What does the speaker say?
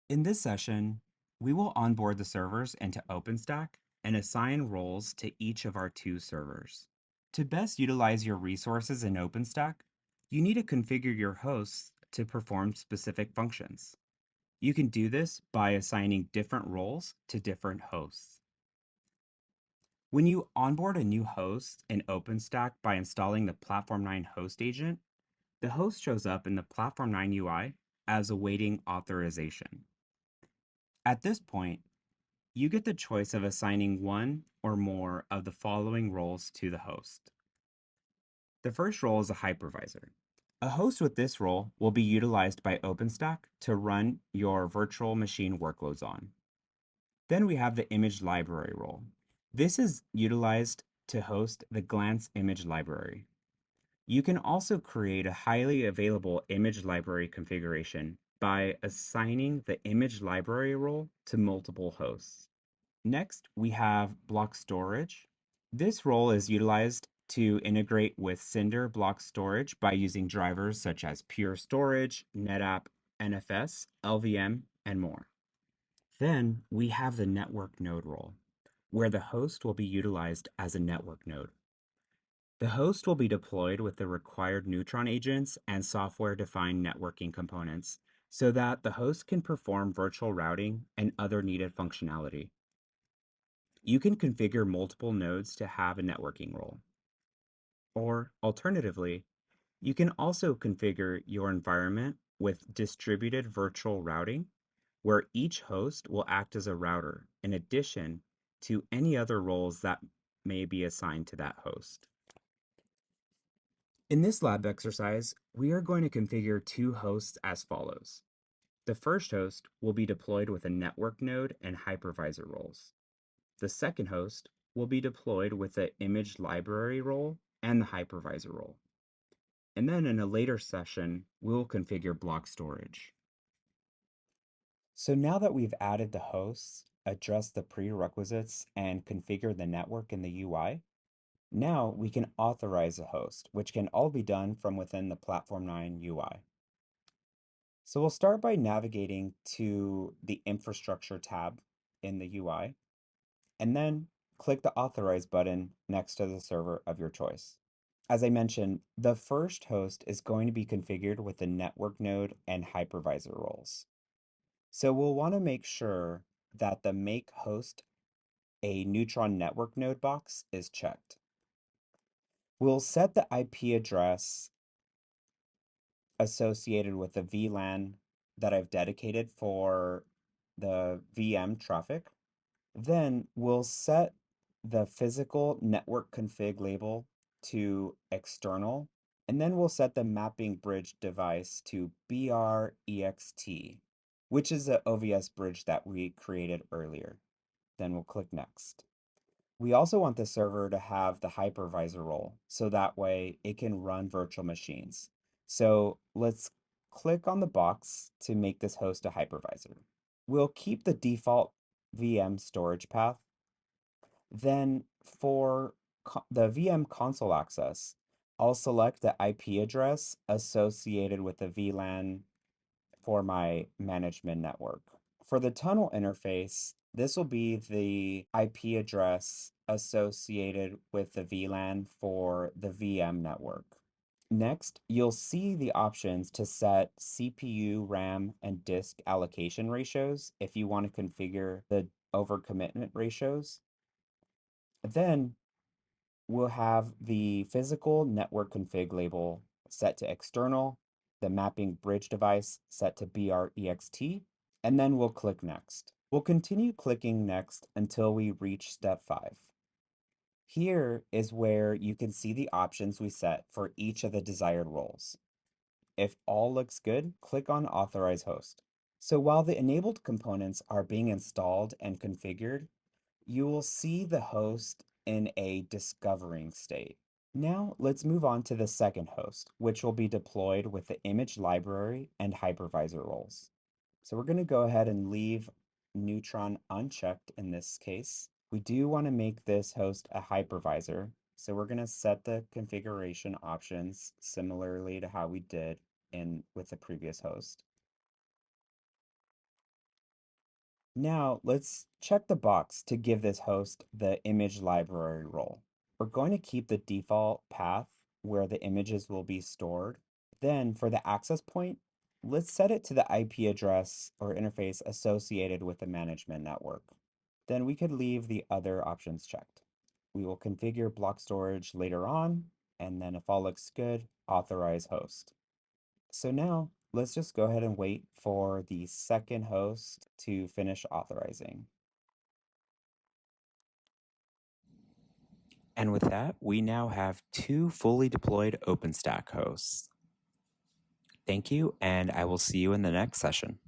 In this session, we will onboard the servers into OpenStack and assign roles to each of our two servers. To best utilize your resources in OpenStack, you need to configure your hosts to perform specific functions. You can do this by assigning different roles to different hosts. When you onboard a new host in OpenStack by installing the Platform 9 host agent, the host shows up in the Platform 9 UI as awaiting authorization. At this point, you get the choice of assigning one or more of the following roles to the host. The first role is a hypervisor. A host with this role will be utilized by OpenStack to run your virtual machine workloads on. Then we have the image library role. This is utilized to host the Glance image library. You can also create a highly available image library configuration by assigning the image library role to multiple hosts. Next, we have block storage. This role is utilized to integrate with Cinder block storage by using drivers such as Pure Storage, NetApp, NFS, LVM, and more. Then we have the network node role, where the host will be utilized as a network node. The host will be deployed with the required Neutron agents and software-defined networking components so that the host can perform virtual routing and other needed functionality. You can configure multiple nodes to have a networking role. Or alternatively, you can also configure your environment with distributed virtual routing, where each host will act as a router in addition to any other roles that may be assigned to that host. In this lab exercise, we are going to configure two hosts as follows. The first host will be deployed with a network node and hypervisor roles. The second host will be deployed with the image library role and the hypervisor role. And then in a later session, we'll configure block storage. So now that we've added the hosts, addressed the prerequisites, and configured the network in the UI, now we can authorize a host, which can all be done from within the Platform 9 UI. So we'll start by navigating to the Infrastructure tab in the UI, and then click the Authorize button next to the server of your choice. As I mentioned, the first host is going to be configured with the network node and hypervisor roles. So we'll want to make sure that the Make Host a Neutron Network node box is checked. We'll set the IP address associated with the VLAN that I've dedicated for the VM traffic. Then we'll set the physical network config label to external, and then we'll set the mapping bridge device to BREXT, which is the OVS bridge that we created earlier. Then we'll click next. We also want the server to have the hypervisor role, so that way it can run virtual machines. So let's click on the box to make this host a hypervisor. We'll keep the default VM storage path. Then for the VM console access, I'll select the IP address associated with the VLAN for my management network. For the tunnel interface, this will be the IP address associated with the VLAN for the VM network. Next, you'll see the options to set CPU, RAM, and disk allocation ratios if you want to configure the overcommitment ratios. Then we'll have the physical network config label set to external, the mapping bridge device set to BREXT, and then we'll click next. We'll continue clicking next until we reach step 5. Here is where you can see the options we set for each of the desired roles. If all looks good, click on Authorize Host. So while the enabled components are being installed and configured, you will see the host in a discovering state. Now let's move on to the second host, which will be deployed with the image library and hypervisor roles. So we're going to go ahead and leave Neutron unchecked in this case. We do want to make this host a hypervisor, so we're going to set the configuration options similarly to how we did with the previous host. Now let's check the box to give this host the image library role. We're going to keep the default path where the images will be stored. Then for the access point, let's set it to the IP address or interface associated with the management network. Then we could leave the other options checked. We will configure block storage later on, and then if all looks good, authorize host. So now let's just go ahead and wait for the second host to finish authorizing. And with that, we now have two fully deployed OpenStack hosts. Thank you, and I will see you in the next session.